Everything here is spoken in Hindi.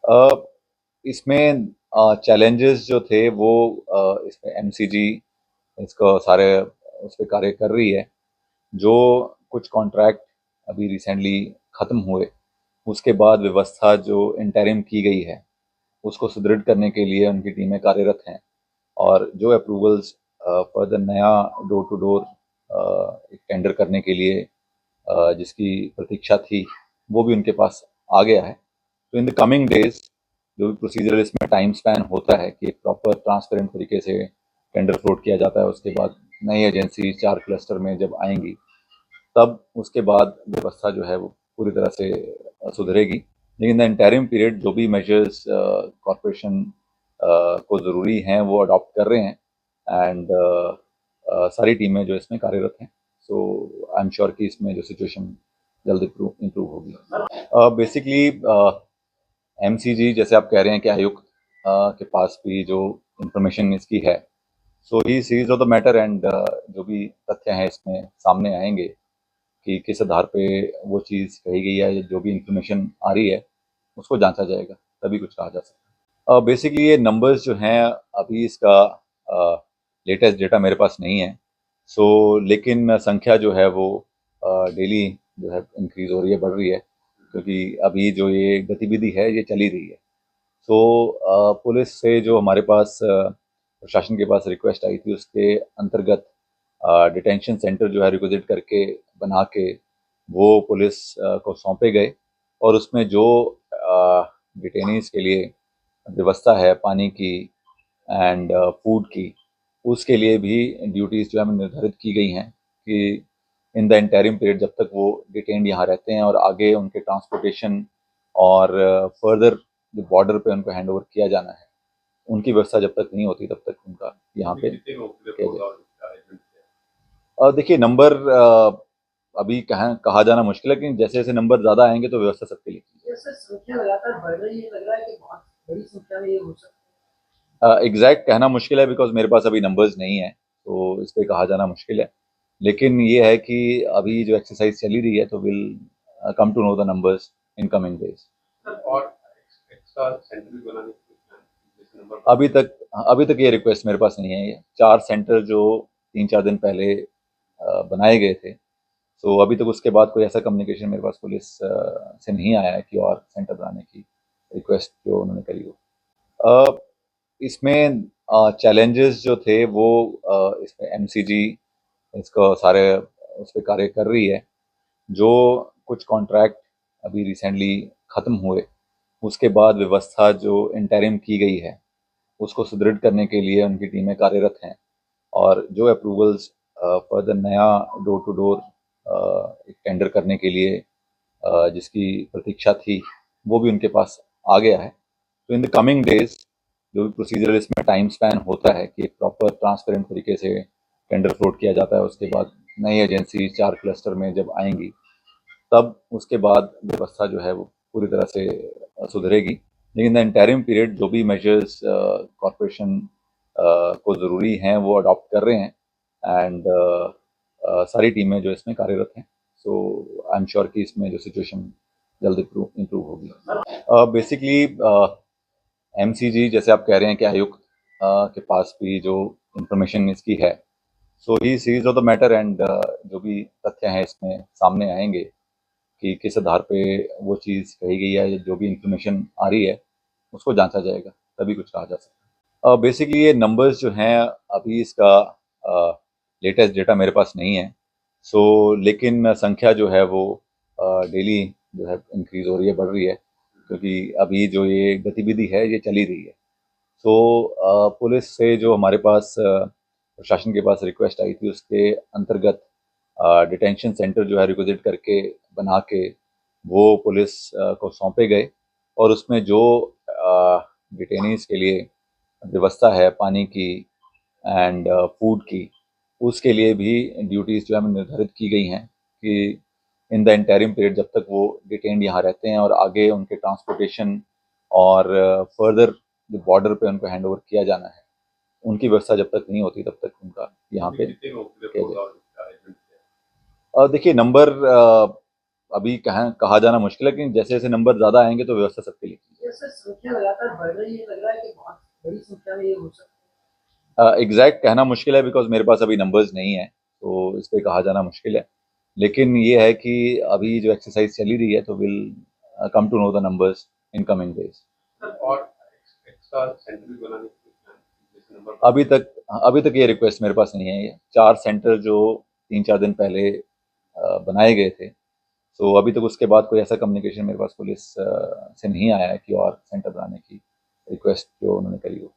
अ, इसमें चैलेंजेस जो थे वो इसमें एमसीजी इसको सारे उस पे कार्य कर रही है। जो कुछ कॉन्ट्रैक्ट अभी रिसेंटली ख़त्म हुए, उसके बाद व्यवस्था जो इंटरिम की गई है, उसको सुदृढ़ करने के लिए उनकी टीमें कार्यरत हैं। और जो अप्रूवल्स फॉर द नया डोर टू डोर एक टेंडर करने के लिए जिसकी प्रतीक्षा थी, वो भी उनके पास आ गया है। तो इन द कमिंग डेज जो भी प्रोसीजर इसमें टाइम स्पैन होता है कि प्रॉपर ट्रांसपेरेंट तरीके से टेंडर फ्लोट किया जाता है, उसके बाद नई एजेंसी 4 क्लस्टर में जब आएंगी, तब उसके बाद व्यवस्था जो है वो पूरी तरह से सुधरेगी। लेकिन द इंटरिम पीरियड जो भी मेजर्स कॉरपोरेशन को ज़रूरी हैं वो अडॉप्ट कर रहे हैं। एंड सारी टीमें जो इसमें कार्यरत हैं। सो आई एम श्योर कि इसमें जो सिचुएशन जल्द इम्प्रूव होगी। बेसिकली एमसीजी जैसे आप कह रहे हैं कि आयुक्त के पास भी जो इंफॉर्मेशन इसकी है, so he seize of the matter. And जो भी तथ्य हैं इसमें सामने आएंगे कि किस आधार पे वो चीज़ कही गई है, जो भी इंफॉर्मेशन आ रही है उसको जांचा जाएगा, तभी कुछ कहा जा सकता है। बेसिकली ये नंबर्स जो हैं, अभी इसका लेटेस्ट डेटा मेरे पास नहीं है। सो लेकिन संख्या जो है वो डेली जो है इंक्रीज हो रही है, बढ़ रही है, क्योंकि अभी जो ये गतिविधि है ये चली रही है। तो पुलिस से जो हमारे पास प्रशासन के पास रिक्वेस्ट आई थी, उसके अंतर्गत डिटेंशन सेंटर जो है रिक्विजिट करके बना के वो पुलिस को सौंपे गए। और उसमें जो डिटेनीज के लिए व्यवस्था है पानी की एंड फूड की, उसके लिए भी ड्यूटीज़ जो है निर्धारित की गई हैं कि इन द इंटरिम पीरियड जब तक वो डिटेन्ड यहाँ रहते हैं और आगे उनके ट्रांसपोर्टेशन और फर्दर जो बॉर्डर पे उनको हैंड ओवर किया जाना है, उनकी व्यवस्था जब तक नहीं होती तब तक उनका यहाँ पे किया जाए। और देखिए नंबर अभी कहा जाना मुश्किल है, लेकिन जैसे जैसे नंबर ज़्यादा आएंगे तो व्यवस्था सबके लिए की जैसे संख्या लगातार बढ़ रही है, लग रहा है कि बहुत बड़ी संख्या में ये हो सकता जाएगी। एग्जैक्ट कहना मुश्किल है, बिकॉज मेरे पास अभी नंबर्स नहीं है, तो इस पे कहा जाना मुश्किल है। लेकिन ये है कि अभी जो एक्सरसाइज चली रही है, तो will come to know the numbers in coming days. है। और एक्स्ट्रा सेंटर भी बनाने की जैसे नंबर अभी तक ये रिक्वेस्ट मेरे पास नहीं है। ये 4 सेंटर जो 3-4 दिन पहले बनाए गए थे, तो अभी तक उसके बाद कोई ऐसा कम्युनिकेशन मेरे पास पुलिस से नहीं आया है कि और सेंटर बनाने की रिक्वेस्ट जो उन्होंने करी हो। अ, इसमें चैलेंजेस जो थे वो इसमें एमसीजी इसको सारे उस पर कार्य कर रही है। जो कुछ कॉन्ट्रैक्ट अभी रिसेंटली ख़त्म हुए, उसके बाद व्यवस्था जो इंटरिम की गई है, उसको सुदृढ़ करने के लिए उनकी टीमें कार्यरत हैं। और जो अप्रूवल्स फॉर द नया डोर टू डोर एक टेंडर करने के लिए जिसकी प्रतीक्षा थी, वो भी उनके पास आ गया है। तो इन द कमिंग डेज जो भी प्रोसीजर इसमें टाइम स्पैन होता है कि प्रॉपर ट्रांसपेरेंट तरीके से टेंडर फ्लोट किया जाता है, उसके बाद नई एजेंसी 4 क्लस्टर में जब आएंगी, तब उसके बाद व्यवस्था जो है वो पूरी तरह से सुधरेगी। लेकिन द इंटरिम पीरियड जो भी मेजर्स कॉरपोरेशन को ज़रूरी हैं वो अडॉप्ट कर रहे हैं। एंड सारी टीमें जो इसमें कार्यरत हैं। सो आई एम श्योर कि इसमें जो सिचुएशन जल्द इम्प्रूव होगी। बेसिकली एमसीजी जैसे आप कह रहे हैं कि आयुक्त के पास भी जो इंफॉर्मेशन इसकी है, so he seize of the matter. And जो भी तथ्य हैं इसमें सामने आएंगे कि किस आधार पे वो चीज़ कही गई है, जो भी इंफॉर्मेशन आ रही है उसको जांचा जाएगा, तभी कुछ कहा जा सकता है। बेसिकली ये नंबर्स जो हैं, अभी इसका लेटेस्ट डेटा मेरे पास नहीं है। सो लेकिन संख्या जो है वो डेली जो है इंक्रीज हो रही है, बढ़ रही है, क्योंकि अभी जो ये गतिविधि है ये चली रही है। तो पुलिस से जो हमारे पास प्रशासन के पास रिक्वेस्ट आई थी, उसके अंतर्गत डिटेंशन सेंटर जो है रिक्विजिट करके बना के वो पुलिस को सौंपे गए। और उसमें जो डिटेनीज के लिए व्यवस्था है पानी की एंड फूड की, उसके लिए भी ड्यूटीज़ जो है निर्धारित की गई हैं कि इन द इंटरिम पीरियड जब तक वो डिटेन्ड यहाँ रहते हैं और आगे उनके ट्रांसपोर्टेशन और फर्दर जो बॉर्डर पे उनको हैंड ओवर किया जाना है, उनकी व्यवस्था जब तक नहीं होती तब तक उनका यहाँ पे किया जाए। देखिए नंबर अभी कहा जाना मुश्किल है, लेकिन जैसे जैसे नंबर ज़्यादा आएंगे तो व्यवस्था सबके लिए की ये सर संख्या लगातार बढ़ रही है, लग रहा है कि बहुत बड़ी संख्या में ये हो सकता जाएगी। एग्जैक्ट कहना मुश्किल है, बिकॉज मेरे पास अभी नंबर्स नहीं है, तो इस पे कहा जाना मुश्किल है। लेकिन ये है कि अभी जो एक्सरसाइज चली रही है, तो will come to know the numbers in coming days. Sir और एक्स्ट्रा सेंटर भी बनाने की प्लान जैसे नंबर अभी तक ये रिक्वेस्ट मेरे पास नहीं है। ये 4 सेंटर जो 3-4 दिन पहले बनाए गए थे, सो अभी तक उसके बाद कोई ऐसा कम्युनिकेशन मेरे पास पुलिस से नहीं आया है कि और सेंटर बनाने की रिक्वेस्ट जो उन्होंने करी हो।